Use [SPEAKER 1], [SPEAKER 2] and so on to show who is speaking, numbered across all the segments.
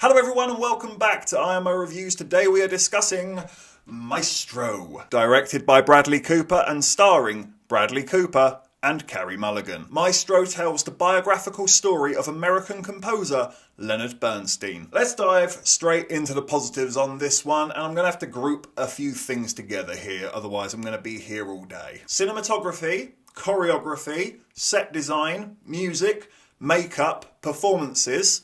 [SPEAKER 1] Hello everyone and welcome back to IMO Reviews. Today we are discussing Maestro, directed by Bradley Cooper and starring Bradley Cooper and Carey Mulligan. Maestro tells the biographical story of American composer Leonard Bernstein. Let's dive straight into the positives on this one, and I'm going to have to group a few things together here, otherwise I'm going to be here all day. Cinematography, choreography, set design, music, makeup, performances.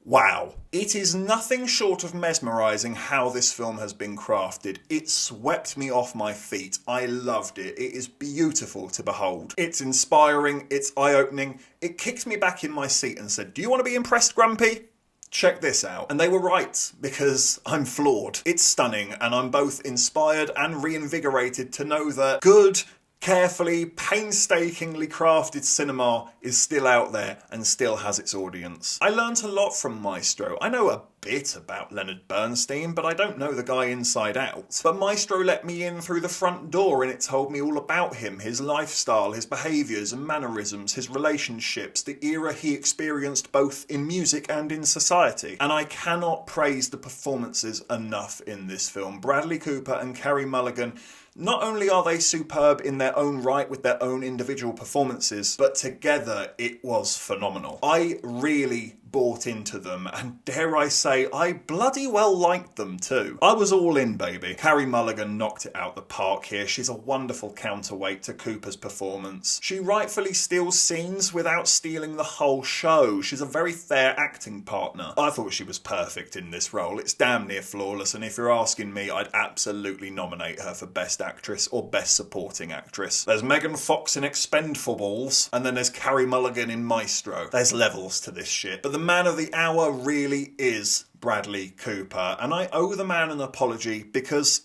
[SPEAKER 1] Wow. It is nothing short of mesmerising how this film has been crafted. It swept me off my feet. I loved it. It is beautiful to behold. It's inspiring. It's eye-opening. It kicked me back in my seat and said, "Do you want to be impressed, Grumpy? Check this out." And they were right, because I'm floored. It's stunning, and I'm both inspired and reinvigorated to know that good, carefully, painstakingly crafted cinema is still out there and still has its audience. I learnt a lot from Maestro. I know a bit about Leonard Bernstein, but I don't know the guy inside out. But Maestro let me in through the front door and it told me all about him, his lifestyle, his behaviours and mannerisms, his relationships, the era he experienced both in music and in society. And I cannot praise the performances enough in this film. Bradley Cooper and Carey Mulligan, not only are they superb in their own right with their own individual performances, but together it was phenomenal. I really bought into them, and dare I say, I bloody well liked them too. I was all in, baby. Carey Mulligan knocked it out the park here. She's a wonderful counterweight to Cooper's performance. She rightfully steals scenes without stealing the whole show. She's a very fair acting partner. I thought she was perfect in this role. It's damn near flawless, and if you're asking me, I'd absolutely nominate her for Best Actress or Best Supporting Actress. There's Megan Fox in Expendables, and then there's Carey Mulligan in Maestro. There's levels to this shit. But the man of the hour really is Bradley Cooper, and I owe the man an apology because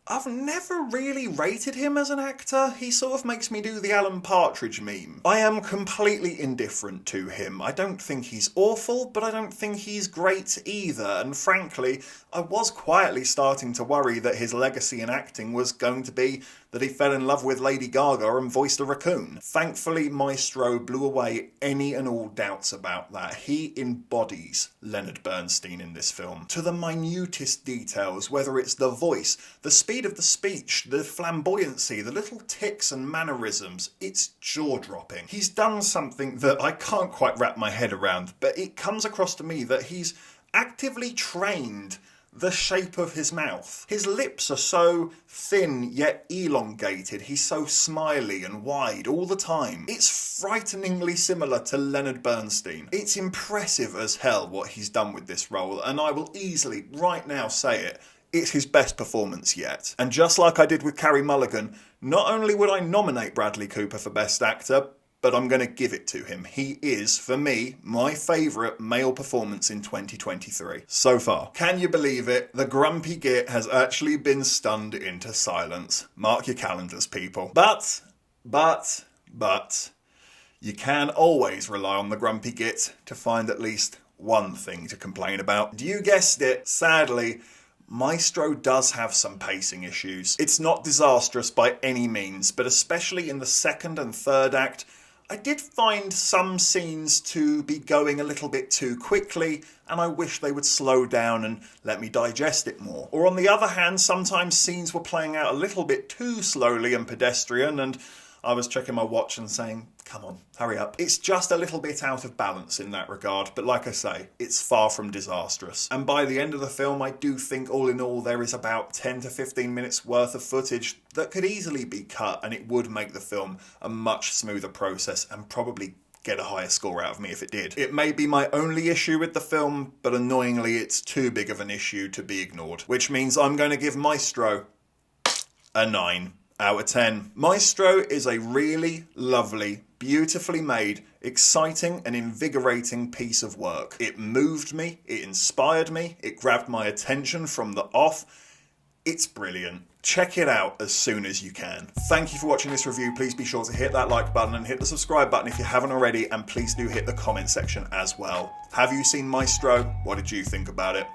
[SPEAKER 1] I've never really rated him as an actor. He sort of makes me do the Alan Partridge meme. I am completely indifferent to him. I don't think he's awful, but I don't think he's great either. And frankly, I was quietly starting to worry that his legacy in acting was going to be that he fell in love with Lady Gaga and voiced a raccoon. Thankfully, Maestro blew away any and all doubts about that. He embodies Leonard Bernstein in this film, to the minutest details, whether it's the voice, the speed of the speech, the flamboyancy, the little tics and mannerisms. It's jaw-dropping. He's done something that I can't quite wrap my head around, but it comes across to me that he's actively trained the shape of his mouth. His lips are so thin yet elongated. He's so smiley and wide all the time. It's frighteningly similar to Leonard Bernstein. It's impressive as hell what he's done with this role, and I will easily, right now, say it. It's his best performance yet. And just like I did with Carey Mulligan, not only would I nominate Bradley Cooper for Best Actor, but I'm going to give it to him. He is, for me, my favourite male performance in 2023 so far. Can you believe it? The grumpy git has actually been stunned into silence. Mark your calendars, people. But, you can always rely on the grumpy git to find at least one thing to complain about. You guessed it, sadly, Maestro does have some pacing issues. It's not disastrous by any means, but especially in the second and third act, I did find some scenes to be going a little bit too quickly, and I wish they would slow down and let me digest it more. Or on the other hand, sometimes scenes were playing out a little bit too slowly and pedestrian, and I was checking my watch and saying, come on, hurry up. It's just a little bit out of balance in that regard, but like I say, it's far from disastrous. And by the end of the film, I do think all in all there is about 10 to 15 minutes worth of footage that could easily be cut, and it would make the film a much smoother process and probably get a higher score out of me if it did. It may be my only issue with the film, but annoyingly it's too big of an issue to be ignored, which means I'm going to give Maestro a 9 out of 10. Maestro is a really lovely, beautifully made, exciting and invigorating piece of work. It moved me, it inspired me, it grabbed my attention from the off. It's brilliant. Check it out as soon as you can. Thank you for watching this review. Please be sure to hit that like button and hit the subscribe button if you haven't already, and please do hit the comment section as well. Have you seen Maestro? What did you think about it?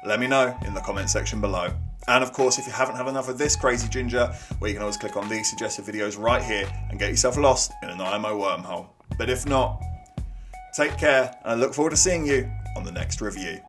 [SPEAKER 1] Let me know in the comment section below. And of course, if you haven't had enough of this crazy ginger, well, you can always click on these suggested videos right here and get yourself lost in an IMO wormhole. But if not, take care, and I look forward to seeing you on the next review.